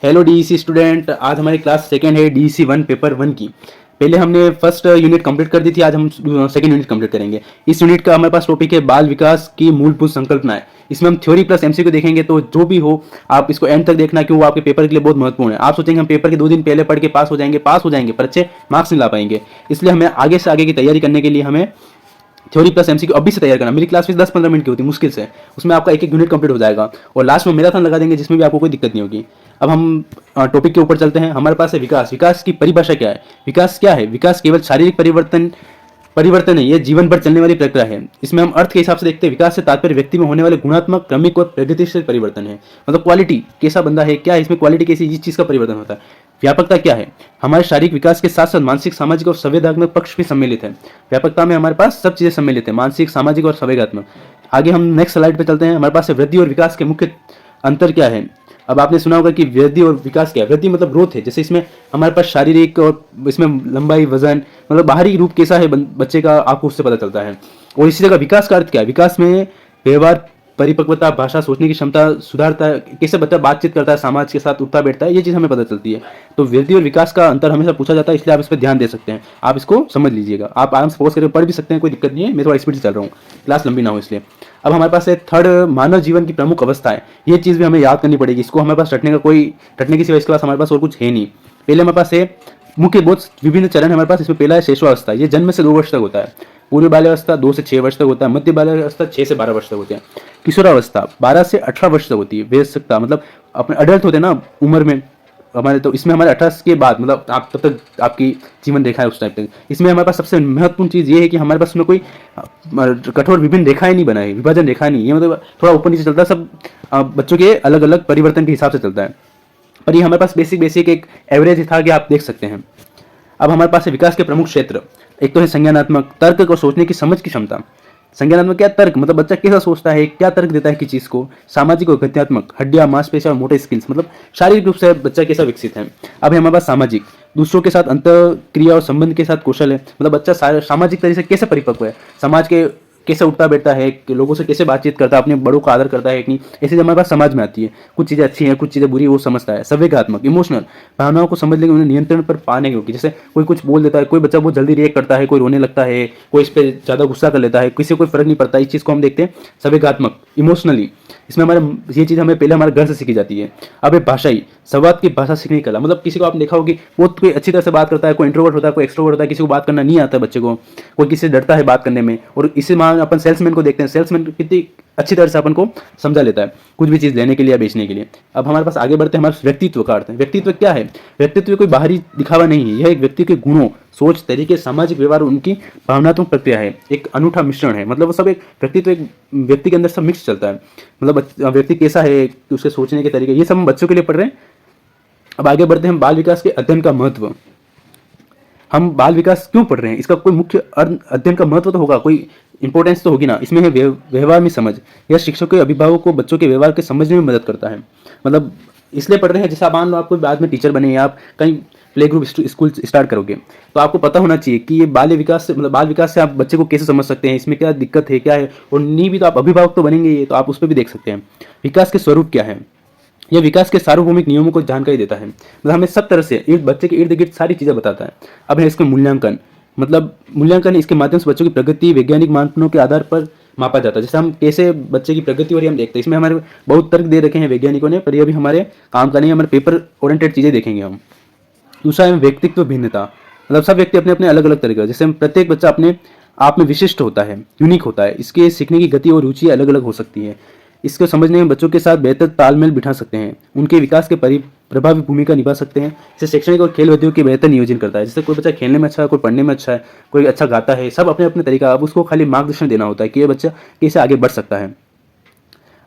Hello DEC student, आज हमारी class second है डीईसी 1 पेपर 1 की। पहले हमने फर्स्ट यूनिट कंप्लीट कर दी थी, आज हम सेकेंड यूनिट कंप्लीट करेंगे। इस यूनिट का हमारे पास टॉपिक है बाल विकास की मूलभूत संकल्पनाएं। इसमें हम थ्योरी प्लस एमसीक्यू देखेंगे, तो जो भी हो आप इसको एंड तक देखना, क्यों वो आपके पेपर के लिए बहुत महत्वपूर्ण है। आप सोचेंगे हम पेपर के 2 दिन पहले पढ़ के पास हो जाएंगे पर अच्छे मार्क्स नहीं ला पाएंगे। इसलिए हमें आगे से आगे की तैयारी करने के लिए हमें थ्योरी प्लस एमसीक्यू अभी से तैयार करना। मेरी क्लास फीस 10-15 मिनट की होती है मुश्किल से, उसमें आपका एक एक यूनिट कंप्लीट हो जाएगा और लास्ट में मैराथन लगा देंगे जिसमें भी आपको कोई दिक्कत नहीं होगी। अब हम टॉपिक के ऊपर चलते हैं। हमारे पास है विकास। विकास की परिभाषा क्या है? विकास क्या है? विकास केवल शारीरिक परिवर्तन है, यह जीवन भर चलने वाली प्रक्रिया है। इसमें हम अर्थ के हिसाब से देखते हैं। विकास से तात्पर्य व्यक्ति में होने वाले गुणात्मक, क्रमिक और प्रगतिशील परिवर्तन है। मतलब क्वालिटी, कैसा बंदा है, क्या है इसमें क्वालिटी, कैसी इस चीज का परिवर्तन होता है। व्यापकता क्या है? हमारे शारीरिक विकास के साथ साथ मानसिक, सामाजिक और संवेदनात्मक पक्ष भी सम्मिलित है। व्यापकता में हमारे पास सब चीजें सम्मिलित है, मानसिक, सामाजिक और संवेदनात्मक। आगे हम नेक्स्ट स्लाइड पे चलते हैं। हमारे पास वृद्धि और विकास के मुख्य अंतर क्या है? अब आपने सुना होगा कि वृद्धि और विकास क्या है। वृद्धि मतलब ग्रोथ है, जैसे इसमें हमारे पास शारीरिक और इसमें लंबाई, वजन, मतलब बाहरी रूप कैसा है बच्चे का, आपको उससे पता चलता है। और इसी जगह विकास का अर्थ क्या है? विकास में व्यवहार, परिपक्वता, भाषा, सोचने की क्षमता सुधारता है, कैसे बच्चा बातचीत करता है, समाज के साथ उठता बैठता है, ये चीज़ हमें पता चलती है। तो वृद्धि और विकास का अंतर हमेशा पूछा जाता है, इसलिए आप इस पर ध्यान दे सकते हैं। आप इसको समझ लीजिएगा, आप आराम से फोकस करके पढ़ भी सकते हैं, कोई दिक्कत नहीं है। मैं थोड़ा स्पीड से चल रहा हूँ, क्लास लंबी ना हो इसलिए। अब हमारे पास है थर्ड, मानव जीवन की प्रमुख अवस्था है। ये चीज़ भी हमें याद करनी पड़ेगी। इसको हमारे पास रटने की सिवा इस क्लास हमारे पास और कुछ है नहीं। पहले हमारे पास है मुख्य बहुत विभिन्न चरण हमारे पास। इसमें पहला है शैशवावस्था। ये जन्म से 2 वर्ष तक होता है। पूर्व बाल्यावस्था 2 से 6 वर्ष तक होता है। मध्य बाल्यावस्था 6 से 12 वर्ष तक होती है। किशोरावस्था 12 से 18 वर्ष तक होती है। वयस्कता मतलब अपने अडल्ट होते हैं ना उम्र में हमारे, तो इसमें हमारे 18 के बाद मतलब आप तब तक आपकी जीवन रेखा है उस टाइम तक। इसमें हमारे पास सबसे महत्वपूर्ण चीज़ ये है कि हमारे पास इसमें कोई कठोर विभिन्न रेखाएं नहीं बना है, विभाजन रेखा नहीं। ये मतलब थोड़ा ऊपर नीचे चलता है, सब बच्चों के अलग अलग परिवर्तन के हिसाब से चलता है। पर ये हमारे पास बेसिक एक एवरेज था कि आप देख सकते हैं। अब हमारे पास है विकास के प्रमुख क्षेत्र। एक तो है संज्ञानात्मक, तर्क और सोचने की समझ की क्षमता। संज्ञानात्मक क्या? तर्क, मतलब बच्चा कैसा सोचता है, क्या तर्क देता है किसी चीज को। सामाजिक और गत्यात्मक, हड्डियां, मांसपेशियां और मोटे स्किल्स, मतलब शारीरिक रूप से बच्चा कैसा विकसित है। अब है हमारे पास सामाजिक, दूसरों के साथ अंतर क्रिया और संबंध के साथ कौशल है, मतलब बच्चा सामाजिक तरीके से कैसे परिपक्व है, समाज के कैसे उठता बैठता है, लोगों से कैसे बातचीत करता है, अपने बड़ों का आदर करता है कि नहीं। ऐसे हमारे पास समाज में आती है, कुछ चीज़ें अच्छी हैं, कुछ चीज़ें बुरी, वो समझता है। संवेगात्मक, इमोशनल, भावनाओं को समझ लेंगे, उन्हें नियंत्रण पर पाने की होगी। जैसे कोई कुछ बोल देता है, कोई बच्चा बहुत जल्दी रिएक्ट करता है, कोई रोने लगता है, कोई इस पर ज़्यादा गुस्सा कर लेता है, किसी को कोई फर्क नहीं पड़ता। इस चीज़ को हम देखते हैं संवेगात्मक, इमोशनली। इसमें हमारे ये चीज़ हमें पहले हमारे घर से सीखी जाती है। अब है भाषाई, संवाद की भाषा सीखने की कला, मतलब किसी को आपने देखा होगी बहुत कोई अच्छी तरह से बात करता है, कोई इंट्रोवर्ट होता है, कोई एक्सट्रोवर्ट होता है, किसी को बात करना नहीं आता है बच्चे को, कोई किसी से डरता है बात करने में। और इसी मान अपन सेल्समैन को देखते हैं, सेल्समैन कितनी अच्छी तरह से अपन को समझा लेता है कुछ भी चीज़ लेने के लिए या बेचने के लिए। अब हमारे पास आगे बढ़ते हैं, हमारे व्यक्तित्व का अर्थ है। व्यक्तित्व क्या है? व्यक्तित्व कोई बाहरी दिखावा नहीं है, यह एक व्यक्ति के गुणों, सोच, तरीके, सामाजिक व्यवहार, उनकी भावनात्मक प्रक्रिया है, एक अनूठा मिश्रण है। मतलब वो सब एक व्यक्तित्व, एक व्यक्ति के अंदर सब मिक्स चलता है। मतलब व्यक्ति कैसा है, उसके सोचने के तरीके, ये सब हम बच्चों के लिए पढ़ रहे हैं। अब आगे बढ़ते हैं, बाल विकास के अध्ययन का महत्व। हम बाल विकास क्यों पढ़ रहे हैं, इसका कोई मुख्य अध्ययन का महत्व तो होगा, कोई इंपॉर्टेंस तो होगी ना। इसमें है व्यवहार में समझ। यह शिक्षकों के, अभिभावकों को बच्चों के व्यवहार के समझने में मदद करता है। मतलब इसलिए पढ़ रहे हैं, जैसे आप मान लो आपको बाद में टीचर बने या आप कहीं प्ले ग्रुप स्कूल स्टार्ट करोगे, तो आपको पता होना चाहिए कि ये बाल विकास से, मतलब बाल विकास से आप बच्चे को कैसे समझ सकते हैं, इसमें क्या दिक्कत है, क्या है। और नहीं भी तो आप अभिभावक तो बनेंगे ये, तो आप उस पर भी देख सकते हैं। विकास के स्वरूप क्या है? यह विकास के सार्वभौमिक नियमों को जानकारी देता है, मतलब हमें सब तरह से बच्चे के इर्द गिर्द सारी चीज़ें बताता है। अब है इसका मूल्यांकन, मतलब मूल्यांकन इसके माध्यम से बच्चों की प्रगति वैज्ञानिक मानकों के आधार पर मापा जाता है। जैसे हम कैसे बच्चे की प्रगति हो रही है हम देखते हैं। इसमें हमारे बहुत तर्क दे रखे हैं वैज्ञानिकों ने, पर ये अभी हमारे काम का नहीं है, हमारे पेपर ओरिएंटेड चीज़ें देखेंगे हम। दूसरा है व्यक्तित्व भिन्नता, मतलब सब व्यक्ति अपने अपने अलग अलग तरीके, जैसे प्रत्येक बच्चा अपने आप में विशिष्ट होता है, यूनिक होता है। इसके सीखने की गति और रुचि अलग अलग हो सकती है। इसको समझने में बच्चों के साथ बेहतर तालमेल बिठा सकते हैं, उनके विकास के प्रभावी भूमिका निभा सकते हैं। जैसे शैक्षणिक और खेल गतिविधियों के बेहतर नियोजन करता है। जैसे कोई बच्चा खेलने में अच्छा है, कोई पढ़ने में अच्छा है, कोई अच्छा गाता है, सब अपने अपने तरीका। अब उसको खाली मार्गदर्शन देना होता है कि ये बच्चा कैसे आगे बढ़ सकता है।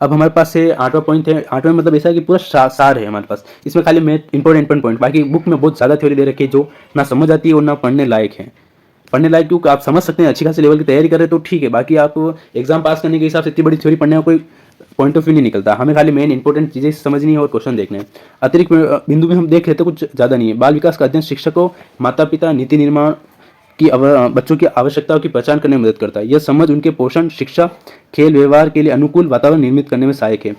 अब हमारे पास से 8वां पॉइंट है। 8वां मतलब ऐसा है कि पूरा सार है हमारे पास। इसमें खाली मैथ इंपॉर्टेंट पॉइंट, बाकी बुक में बहुत ज़्यादा थ्योरी दे रखी है जो ना समझ आती है और ना पढ़ने लायक है। पढ़ने लायक क्योंकि आप समझ सकते हैं, अच्छी खासी लेवल की तैयारी करें तो ठीक है, बाकी आप एग्जाम पास करने के हिसाब से इतनी बड़ी थ्योरी पढ़ने का कोई पॉइंट ऑफ व्यू नहीं निकलता। हमें खाली मेन इंपॉर्टेंट चीज़ें समझनी है और क्वेश्चन देखने हैं। अतिरिक्त बिंदु में हम देख लेते कुछ ज़्यादा नहीं है। बाल विकास का अध्ययन शिक्षकों, माता पिता, नीति निर्माण की बच्चों की आवश्यकताओं की पहचान करने में मदद करता है। यह समझ उनके पोषण, शिक्षा, खेल, व्यवहार के लिए अनुकूल वातावरण निर्मित करने में सहायक है।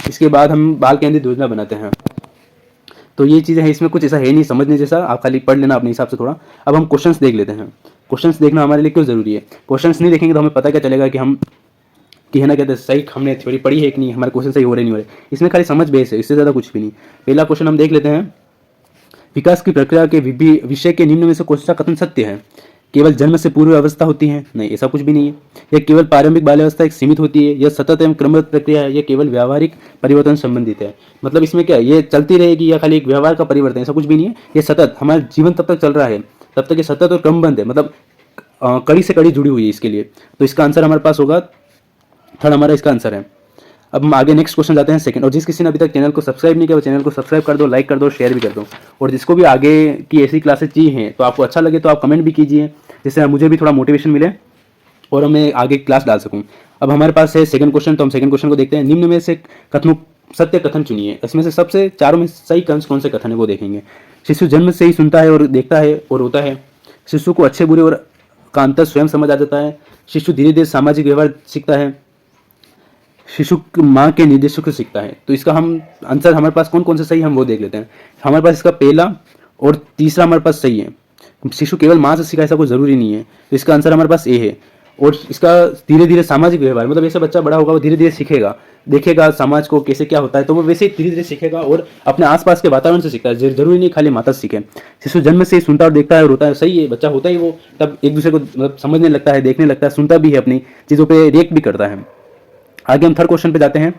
इसके इसके बाद हम बाल केंद्रित योजना बनाते हैं। तो ये चीज़ें हैं, इसमें कुछ ऐसा है नहीं समझने जैसा, आप खाली पढ़ लेना अपने हिसाब से थोड़ा। अब हम क्वेश्चंस देख लेते हैं। क्वेश्चंस देखना हमारे लिए क्यों ज़रूरी है? क्वेश्चंस नहीं देखेंगे तो हमें पता क्या चलेगा कि हम कि है ना कहते हैं सही हमने थ्योरी पढ़ी है कि नहीं, हमारे क्वेश्चन सही हो रहे नहीं हो रहे। इसमें खाली समझ बेस है, इससे ज़्यादा कुछ भी नहीं। पहला क्वेश्चन हम देख लेते हैं, विकास की प्रक्रिया के विषय के निम्न में से कौन सा कथन सत्य है? केवल जन्म से पूर्व अवस्था होती है? नहीं, ऐसा कुछ भी नहीं है। यह केवल प्रारंभिक बाल्यावस्था एक सीमित होती है? यह सतत एवं क्रमबद्ध प्रक्रिया है? यह केवल व्यावहारिक परिवर्तन संबंधित है? मतलब इसमें क्या है, ये चलती रहेगी या खाली एक व्यवहार का परिवर्तन? ऐसा कुछ भी नहीं है। ये सतत हमारा जीवन तब तक चल रहा है, तब तक ये सतत और क्रमबद्ध है, मतलब कड़ी से कड़ी जुड़ी हुई है इसके लिए। तो इसका आंसर हमारे पास होगा थर्ड, हमारा इसका आंसर है। अब हम आगे नेक्स्ट क्वेश्चन जाते हैं सेकंड। और जिस किसी ने अभी तक चैनल को सब्सक्राइब नहीं किया वो चैनल को सब्सक्राइब कर दो, लाइक कर दो, शेयर भी कर दो। और जिसको भी आगे की ऐसी क्लासेस चाहिए हैं तो आपको अच्छा लगे तो आप कमेंट भी कीजिए, जिससे मुझे भी थोड़ा मोटिवेशन मिले और मैं आगे क्लास डाल सकूँ। अब हमारे पास है सेकंड क्वेश्चन, तो हम सेकंड क्वेश्चन को देखते हैं। निम्न में से कथनों सत्य कथन चुनिए। इसमें से सबसे चारों में सही कौन से कथन है वो देखेंगे। शिशु जन्म से ही सुनता है और देखता है और रोता है। शिशु को अच्छे बुरे और का अंतर स्वयं समझ आ जाता है। शिशु धीरे धीरे सामाजिक व्यवहार सीखता है। शिशु माँ के निर्देशों से सीखता है। तो इसका हम आंसर हमारे पास कौन कौन से सही हम वो देख लेते हैं। हमारे पास इसका पहला और तीसरा हमारे पास सही है। शिशु केवल माँ से सीखा ऐसा कोई ज़रूरी नहीं है, तो इसका आंसर हमारे पास ए है। और इसका धीरे धीरे सामाजिक व्यवहार, मतलब ऐसा बच्चा बड़ा होगा वो धीरे धीरे सीखेगा, देखेगा समाज को कैसे क्या होता है, तो वो वैसे ही धीरे धीरे सीखेगा और अपने आसपास के वातावरण से सीखता है। जरूरी नहीं खाली माता से सीखे। शिशु जन्म से ही सुनता और देखता है और रोता है, सही है। बच्चा होता ही वो तब एक दूसरे को मतलब समझने लगता है, देखने लगता है, सुनता भी है, अपनी चीज़ों पर रिएक्ट भी करता है। आगे हम थर्ड क्वेश्चन पे जाते हैं।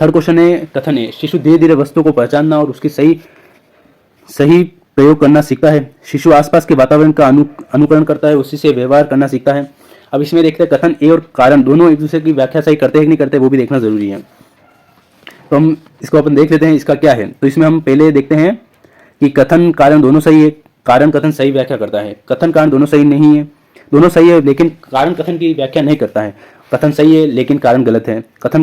थर्ड क्वेश्चन है कथन है, शिशु धीरे धीरे वस्तु को पहचानना और उसकी सही प्रयोग करना सीखता है। शिशु आसपास के वातावरण का अनुकरण करता है, उसी से व्यवहार करना सीखता है। अब इसमें देखते हैं कथन ए और कारण दोनों एक दूसरे की व्याख्या सही करते हैं कि नहीं करते, वो भी देखना जरूरी है। तो हम इसको अपन देख लेते हैं इसका क्या है। तो इसमें हम पहले देखते हैं कि कथन कारण दोनों सही है। कारण कथन सही व्याख्या करता है, कथन कारण दोनों सही नहीं है। दोनों सही है लेकिन कारण कथन की व्याख्या नहीं करता है। कथन सही है लेकिन कारण गलत है, कथन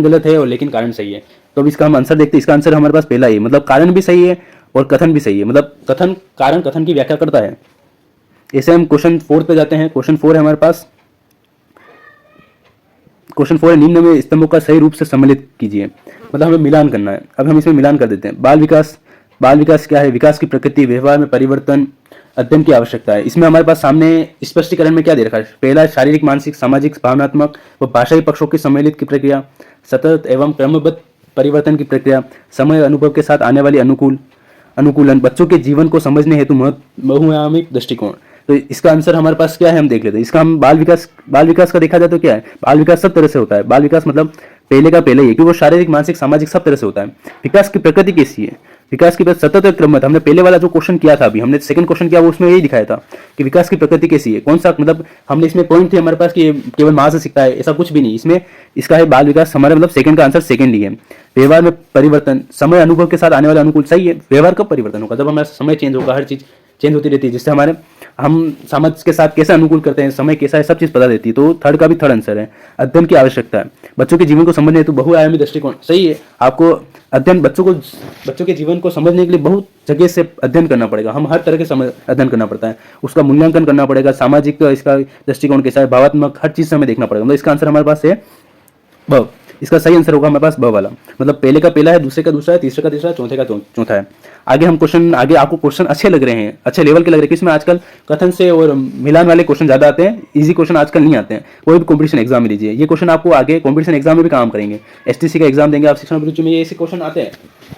गलत है और लेकिन कारण सही है। तो अब इसका हम आंसर देखते हैं। इसका आंसर हमारे पास पहला ही, मतलब कारण भी सही है और कथन भी सही है, मतलब कथन कारण कथन की व्याख्या करता है। ऐसे हम क्वेश्चन 4 पे जाते हैं। क्वेश्चन 4 है हमारे पास। क्वेश्चन 4 है, निम्न में स्तंभों का सही रूप से सम्मिलित कीजिए। मतलब हमें मिलान करना है। अब हम इसमें मिलान कर देते हैं। बाल विकास क्या है? विकास की प्रकृति, व्यवहार में परिवर्तन, अध्ययन की आवश्यकता है। इसमें हमारे पास सामने स्पष्टीकरण में क्या दे रखा है? पहला, शारीरिक, मानसिक, सामाजिक, भावनात्मक व भाषाई पक्षों की सम्मिलित की प्रक्रिया, सतत एवं क्रमबद्ध परिवर्तन की प्रक्रिया, समय अनुभव के साथ आने वाली अनुकूलन, बच्चों के जीवन को समझने हेतु बहुआयामिक दृष्टिकोण। तो इसका आंसर हमारे पास क्या है हम देख लेते हैं। इसका हम बाल विकास का देखा जाए तो क्या है? बाल विकास सब तरह से होता है। बाल विकास मतलब पहले का पहले ही है, क्योंकि वो शारीरिक, मानसिक, सामाजिक सब तरह से होता है। विकास की प्रकृति कैसी है? विकास की प्रकृति सतत और क्रमबद्ध। हमने पहले वाला जो क्वेश्चन किया था, अभी हमने सेकंड क्वेश्चन किया, वो उसमें यही दिखाया था कि विकास की प्रकृति कैसी है, कौन सा, मतलब हमने इसमें पॉइंट थे हमारे पास कि केवल माँ से सीखता है, ऐसा कुछ भी नहीं। इसमें इसका है बाल विकास, हमारा मतलब सेकंड का आंसर सेकंड ही है। व्यवहार में परिवर्तन, समय अनुभव के साथ आने वाला अनुकूल, सही है। व्यवहार कब परिवर्तन होगा? जब हमारा समय चेंज होगा, हर चीज चेंज होती रहती है, जिससे हम समाज के साथ कैसे अनुकूल करते हैं, समय कैसा है, सब चीज पता रहती है। तो थर्ड का भी थर्ड आंसर है। अध्ययन की आवश्यकता है, बच्चों के जीवन को समझने हेतु बहुआयामी दृष्टिकोण, सही है। आपको अध्ययन बच्चों के जीवन को समझने के लिए बहुत जगह से अध्ययन करना पड़ेगा। हम हर तरह के अध्ययन करना पड़ता है, उसका मूल्यांकन करना पड़ेगा। सामाजिक इसका दृष्टिकोण कैसा है, भावात्मक, हर चीज से हमें देखना पड़ेगा। मतलब इसका आंसर हमारे पास है ब। इसका सही आंसर होगा हमारे पास ब वाला, मतलब पहले का पहला है, दूसरे का दूसरा है, तीसरे का तीसरा, चौथे का चौथा है। आगे आपको क्वेश्चन अच्छे लग रहे हैं, अच्छे लेवल के लग रहे हैं, इसमें आजकल कथन से और मिलान वाले क्वेश्चन ज्यादा आते हैं। इजी क्वेश्चन आजकल नहीं आते हैं। कोई भी कॉम्पिटिशन एग्जाम में लीजिए, ये क्वेश्चन आपको आगे कॉम्पिटिशन एग्जाम में भी काम करेंगे। एसटीसी का एग्जाम देंगे आप, शिक्षण अभिरुचि में ये ऐसे क्वेश्चन आते हैं,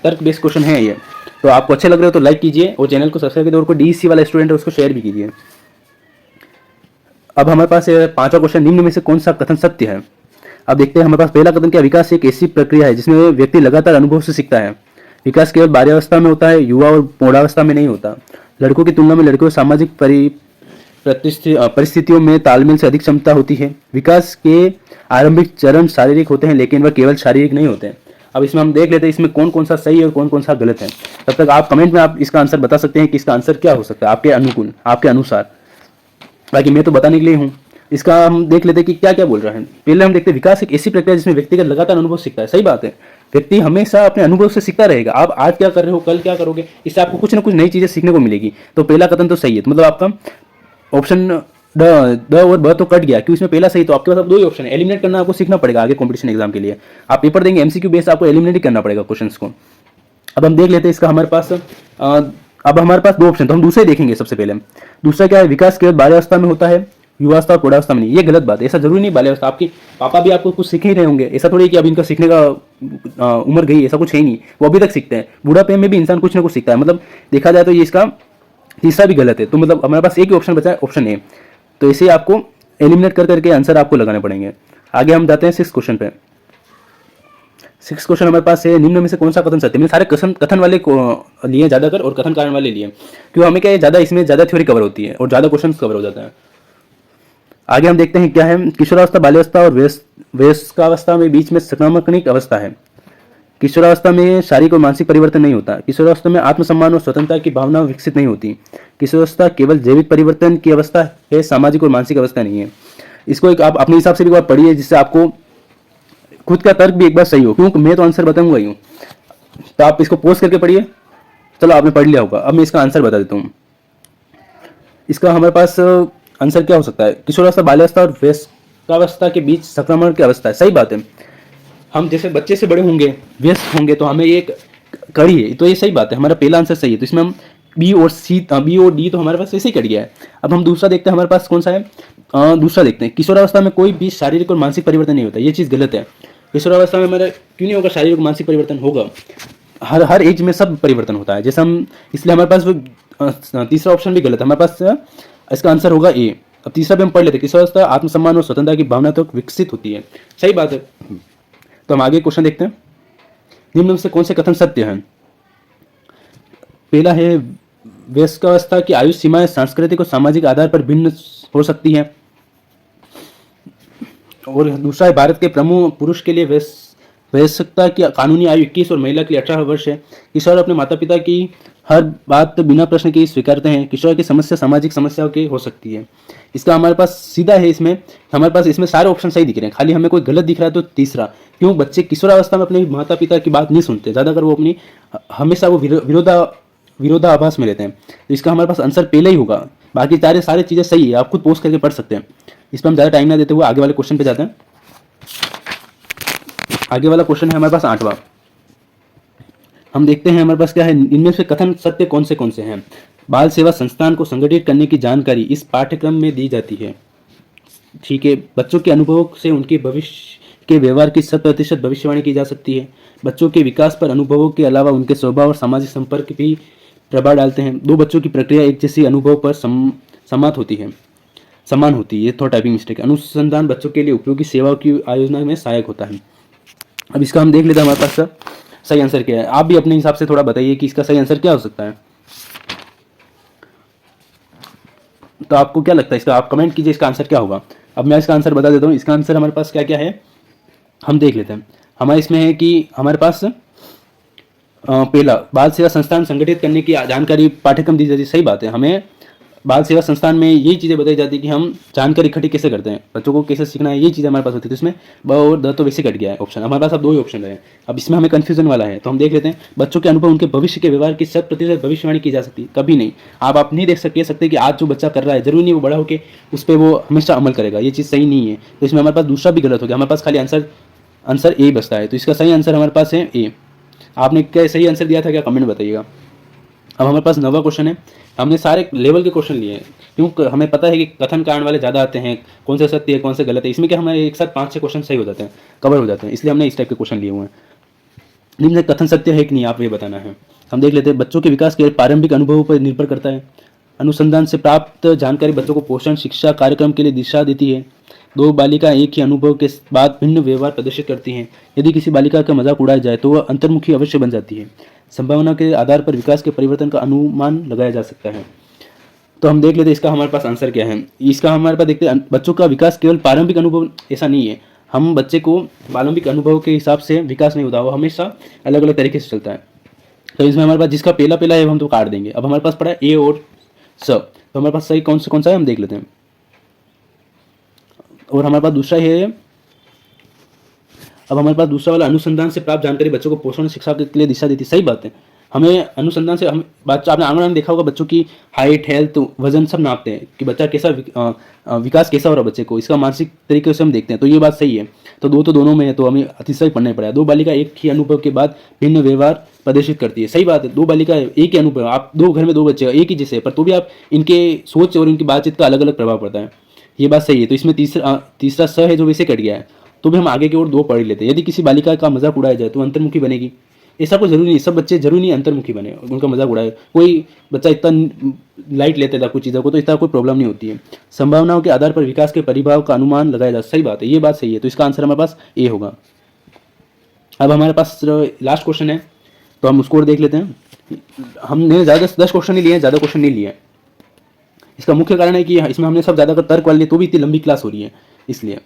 तर्क बेस्ड क्वेश्चन है ये। तो आपको अच्छे लग रहे हो तो लाइक कीजिए और चैनल को सब्सक्राइब कीजिए, और कोई डीसी वाला स्टूडेंट है उसको शेयर भी कीजिए। अब हमारे पास पांचवा क्वेश्चन, निम्न में से कौन सा कथन सत्य है? अब देखते हैं हमारे पास पहला कथन क्या, विकास एक ऐसी प्रक्रिया है जिसमें व्यक्ति लगातार अनुभव से सीखता है। विकास केवल बाल्यावस्था में होता है, युवा और प्रौढ़ावस्था में नहीं होता। लड़कों की तुलना में लड़कियों सामाजिक परिस्थितियों में तालमेल से अधिक क्षमता होती है। विकास के आरंभिक चरण शारीरिक होते हैं, लेकिन वह केवल शारीरिक नहीं होते हैं। अब इसमें हम देख लेते हैं इसमें कौन कौन सा सही है और कौन कौन सा गलत है। तब तक आप कमेंट में आप इसका आंसर बता सकते हैं कि इसका आंसर क्या हो सकता है आपके अनुकूल, आपके अनुसार। बाकी मैं तो बताने के लिए हूँ। इसका हम देख लेते हैं कि क्या क्या बोल रहा है। पहले हम देखते हैं विकास एक ऐसी प्रक्रिया जिसमें व्यक्ति का लगातार अनुभव सीखता है। सही बात है, व्यक्ति हमेशा अपने अनुभव से सीखता रहेगा। आप आज क्या कर रहे हो, कल क्या करोगे, इससे आपको कुछ ना कुछ नई चीजें सीखने को मिलेगी। तो पहला कथन तो सही है, तो मतलब आपका ऑप्शन ड द और ब तो कट गया क्योंकि इसमें पहला सही, तो आपके पास अब दो ही ऑप्शन है। एलिमिनेट करना आपको सीखना पड़ेगा आगे कंपटीशन एग्जाम के लिए। आप पेपर देंगे एमसीक्यू बेस, आपको एलिमिनेट ही करना पड़ेगा क्वेश्चंस को। अब हम देख लेते हैं इसका हमारे पास अब हमारे पास दो ऑप्शन, तो हम दूसरा ही देखेंगे सबसे पहले। दूसरा क्या है, विकास केवल बाल्यावस्था में होता है, युवावस्था और प्रौढ़ावस्था में नहीं। ये गलत बात है, ऐसा जरूरी नहीं बाल्यावस्था। आपके पापा भी आपको कुछ सीख ही रहे होंगे, ऐसा थोड़ी कि अब इनका सीखने का उम्र गई, ऐसा कुछ है ही नहीं, वो अभी तक सीखते हैं। बुढ़ापे में भी इंसान कुछ ना कुछ सीखता है। मतलब देखा जाए तो ये इसका तीसरा भी गलत है। तो मतलब हमारे पास एक ही ऑप्शन बचा है, ऑप्शन ए। तो इसे आपको एलिमिनेट कर करके आंसर आपको लगाने पड़ेंगे। आगे हम जाते हैं 6 क्वेश्चन पे। 6 क्वेश्चन हमारे पास है, निम्न में से कौन सा कथन सत्य है। मैंने सारे कथन वाले को लिए ज्यादातर और कथन कारण वाले लिए, क्यों हमें क्या है, ज्यादा इसमें ज्यादा थ्योरी कवर होती है और ज्यादा क्वेश्चन कवर हो जाता है। आगे हम देखते हैं क्या है, किशोरावस्था, बाल्यावस्था और वयस्कावस्था में बीच में संक्रमणिक अवस्था है। किशोरावस्था में शारीरिक और मानसिक परिवर्तन नहीं होता। किशोरावस्था में आत्मसम्मान और स्वतंत्रता की भावना विकसित नहीं होती। किशोरावस्था केवल जैविक परिवर्तन की अवस्था है, सामाजिक और मानसिक अवस्था नहीं है। इसको एक आप अपने हिसाब से भी एक बार पढ़िए, जिससे आपको खुद का तर्क भी एक बार सही हो, क्योंकि मैं तो आंसर बताऊंगा ही हूँ। तो आप इसको पोस्ट करके पढ़िए। चलो आपने पढ़ लिया होगा, अब मैं इसका आंसर बता देता हूँ। इसका हमारे पास आंसर क्या हो सकता है, किशोरावस्था, बाल्यावस्था और वयस्कावस्था के बीच संक्रमण की अवस्था है। सही बात है, हम जैसे बच्चे से बड़े होंगे, व्यस्त होंगे, तो हमें ये कड़ी है, तो ये सही बात है, हमारा पहला आंसर सही है। तो इसमें हम बी और डी तो हमारे पास ऐसे ही कट गया है। अब हम दूसरा देखते हैं, हमारे पास कौन सा है, दूसरा देखते हैं। किशोरावस्था में कोई भी शारीरिक और मानसिक परिवर्तन नहीं होता, ये चीज़ गलत है। किशोरावस्था में हमारा क्यों नहीं होगा, शारीरिक और मानसिक परिवर्तन होगा। हर एज में सब परिवर्तन होता है, जैसे हम, इसलिए हमारे पास तीसरा ऑप्शन भी गलत है। हमारे पास इसका आंसर होगा ए। अब तीसरा भी हम पढ़ लेते हैं, किशोरावस्था आत्मसम्मान और स्वतंत्रता की भावना तो विकसित होती है। सही बात है। तो हम आगे क्वेश्चन देखते हैं, निम्न में से कौन से कथन सत्य हैं। पहला है, वयस्कावस्था की आयु सीमाएं सांस्कृतिक और सामाजिक आधार पर भिन्न हो सकती है। और दूसरा है, भारत के प्रमुख पुरुष के लिए वयस्कता की कानूनी आयु 21 और महिला के लिए 18 वर्ष है। किशोर अपने माता पिता की हर बात बिना प्रश्न के स्वीकारते हैं। किशोर की समस्या सामाजिक समस्याओं की हो सकती है। इसका हमारे पास सीधा है, इसमें हमारे पास इसमें सारे ऑप्शन सही दिख रहे हैं, खाली हमें कोई गलत दिख रहा है तो तीसरा। क्यों, बच्चे किशोरावस्था में अपने माता पिता की बात नहीं सुनते, ज्यादातर वो अपनी हमेशा वो विरोधाभास में रहते हैं। तो इसका हमारे पास आंसर पहले ही होगा। बाकी सारी चीजें सही है, आप खुद पोस्ट करके पढ़ सकते हैं। इस पर हम ज्यादा टाइम ना देते हुए आगे वाले क्वेश्चन पे जाते हैं। आगे वाला क्वेश्चन है हमारे पास 8वां। हम देखते हैं हमारे पास क्या है, इनमें से कथन सत्य कौन से हैं। बाल सेवा संस्थान को संगठित करने की जानकारी इस पाठ्यक्रम में दी जाती है। ठीक है, बच्चों के अनुभवों से उनके भविष्य के व्यवहार की 100% भविष्यवाणी की जा सकती है। बच्चों के विकास पर अनुभवों के अलावा उनके स्वभाव और सामाजिक संपर्क भी प्रभाव डालते हैं। दो बच्चों की प्रक्रिया एक जैसी अनुभव पर समान होती है। ये थोड़ा टाइपिंग मिस्टेक। अनुसंधान बच्चों के लिए उपयोगी सेवाओं की आयोजना में सहायक होता है। अब इसका हम देख लेते हैं हमारे पास सही आंसर क्या है। आप भी अपने हिसाब से थोड़ा बताइए कि इसका सही आंसर क्या हो सकता है। तो आपको क्या लगता है इसका, आप कमेंट कीजिए इसका आंसर क्या होगा। अब मैं इसका आंसर बता देता हूँ। इसका आंसर हमारे पास क्या क्या है, हम देख लेते हैं। हमारे इसमें है कि हमारे पास पहला, बाल सेवा संस्थान संगठित करने की जानकारी पाठ्यक्रम दी जाती है। सही बात है, हमें बाल सेवा संस्थान में यही चीज़ें बताई जाती है कि हम जानकारी इकट्ठी कैसे करते हैं, बच्चों को कैसे सीखना है, ये चीज़ें हमारे पास होती है। तो इसमें ब और द तो वैसे कट गया है ऑप्शन, हमारे पास अब दो ही ऑप्शन रहे। अब इसमें हमें कन्फ्यूजन वाला है, तो हम देख लेते हैं। बच्चों के अनुभव उनके भविष्य के व्यवहार की 100% भविष्यवाणी की जा सकती है, कभी नहीं। आप नहीं देख सकते कि आज जो बच्चा कर रहा है जरूरी नहीं वो बड़ा होकर उस पर वो हमेशा अमल करेगा, ये चीज़ सही नहीं है। तो इसमें हमारे पास दूसरा भी गलत हो गया, हमारे पास खाली आंसर ए बचता है। तो इसका सही आंसर हमारे पास है ए। आपने क्या सही आंसर दिया था क्या, कमेंट बताइएगा। अब हमारे पास 9वां क्वेश्चन है। हमने सारे लेवल के क्वेश्चन लिए हैं, क्योंकि हमें पता है कि कथन कारण वाले ज़्यादा आते हैं, कौन से सत्य है कौन से गलत है। इसमें क्या हमारे एक साथ 5-6 क्वेश्चन सही हो जाते हैं, कवर हो जाते हैं, इसलिए हमने इस टाइप के क्वेश्चन लिए हुए हैं। निम्न कथन सत्य है कि नहीं, आप ये बताना है। हम देख लेते हैं। बच्चों के विकास के प्रारंभिक अनुभवों पर निर्भर करता है। अनुसंधान से प्राप्त जानकारी बच्चों को पोषण शिक्षा कार्यक्रम के लिए दिशा देती है। दो बालिका एक ही अनुभव के बाद भिन्न व्यवहार प्रदर्शित करती हैं। यदि किसी बालिका का मजाक उड़ाया जाए तो वह अंतर्मुखी अवश्य बन जाती है। संभावना के आधार पर विकास के परिवर्तन का अनुमान लगाया जा सकता है। तो हम देख लेते हैं इसका हमारे पास आंसर क्या है। इसका हमारे पास देखते हैं, बच्चों का विकास केवल प्रारंभिक अनुभव, ऐसा नहीं है। हम बच्चे को प्रारंभिक अनुभव के हिसाब से विकास नहीं होता, वो हमेशा अलग अलग तरीके से चलता है। तो इसमें हमारे पास जिसका पहला है हम तो काट देंगे। अब हमारे पास पड़ा ए और स, तो हमारे पास सही कौन सा है हम देख लेते हैं। और हमारे पास दूसरा है, अब हमारे पास दूसरा वाला, अनुसंधान से प्राप्त जानकारी बच्चों को पोषण शिक्षा के लिए दिशा देती है। सही बात है, हमें अनुसंधान से हम बच्चा आपने आंगन में देखा होगा, बच्चों की हाइट, हेल्थ, वजन सब नापते हैं कि बच्चा कैसा विकास कैसा हो रहा है बच्चे को, इसका मानसिक तरीके से हम देखते हैं। तो ये बात सही है। तो दो तो दोनों में है, तो हमें तीसरा ही पढ़ना ही पड़ेगा। दो बालिका एक ही अनुभव के बाद भिन्न व्यवहार प्रदर्शित करती है। सही बात है, दो बालिका एक ही अनुभव, आप दो घर में दो बच्चे एक ही जैसे, पर तो भी आप इनके सोच और इनकी बातचीत का अलग अलग प्रभाव पड़ता है। ये बात सही है। तो इसमें तीसरा स है जो वैसे कट गया है, तो भी हम आगे की ओर दो पढ़ ही लेते हैं। यदि किसी बालिका का मजाक उड़ाया जाए तो अंतर्मुखी बनेगी। ऐसा कोई जरूरी नहीं, सब बच्चे जरूरी नहीं अंतर्मुखी बने, उनका मजाक उड़ाए। कोई बच्चा इतना लाइट लेते था कुछ चीज़ों को, तो इतना कोई प्रॉब्लम नहीं होती है। संभावनाओं के आधार पर विकास के परिभाव का अनुमान लगाया जा, सही बात है, ये बात सही है। तो इसका आंसर हमारे पास ए होगा। अब हमारे पास लास्ट क्वेश्चन है, तो हम उसको और देख लेते हैं। हमने ज़्यादा 10 क्वेश्चन नहीं लिए हैं, ज़्यादा क्वेश्चन नहीं लिए हैं। इसका मुख्य कारण है कि इसमें हमने सब ज़्यादा तर्क वाले लिए, तो भी इतनी लंबी क्लास हो रही है इसलिए।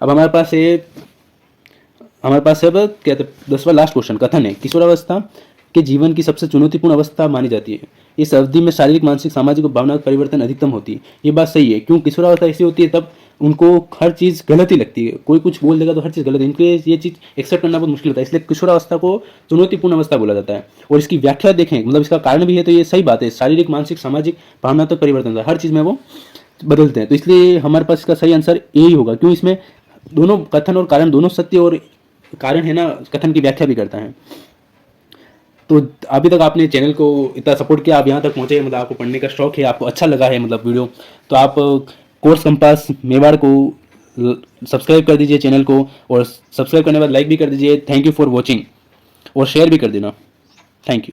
अब हमारे पास अब क्या कहते हैं 10वां लास्ट क्वेश्चन, कथन है किशोरावस्था के जीवन की सबसे चुनौतीपूर्ण अवस्था मानी जाती है। इस अवधि में शारीरिक, मानसिक, सामाजिक और भावनात्मक परिवर्तन अधिकतम होती है। ये बात सही है, क्यों किशोरावस्था ऐसी होती है तब उनको हर चीज़ गलत ही लगती है, कोई कुछ बोल देगा तो हर चीज़ गलत है, इनके लिए ये चीज़ एक्सेप्ट करना बहुत मुश्किल होता है। इसलिए किशोरावस्था को चुनौतीपूर्ण अवस्था बोला जाता है। और इसकी व्याख्या देखें, मतलब इसका कारण भी है, तो ये सही बात है, शारीरिक, मानसिक, सामाजिक, भावनात्मक परिवर्तन होता है, हर चीज़ में वो बदलते हैं। तो इसलिए हमारे पास इसका सही आंसर यही होगा, क्यों इसमें दोनों कथन और कारण दोनों सत्य और कारण है ना, कथन की व्याख्या भी करता है। तो अभी तक आपने चैनल को इतना सपोर्ट किया, आप यहाँ तक पहुँचे, मतलब आपको पढ़ने का शौक है, आपको अच्छा लगा है मतलब वीडियो, तो आप कोर्स कंपास मेवाड़ को सब्सक्राइब कर दीजिए चैनल को, और सब्सक्राइब करने के बाद लाइक भी कर दीजिए। थैंक यू फॉर वॉचिंग, और शेयर भी कर देना। Thank you.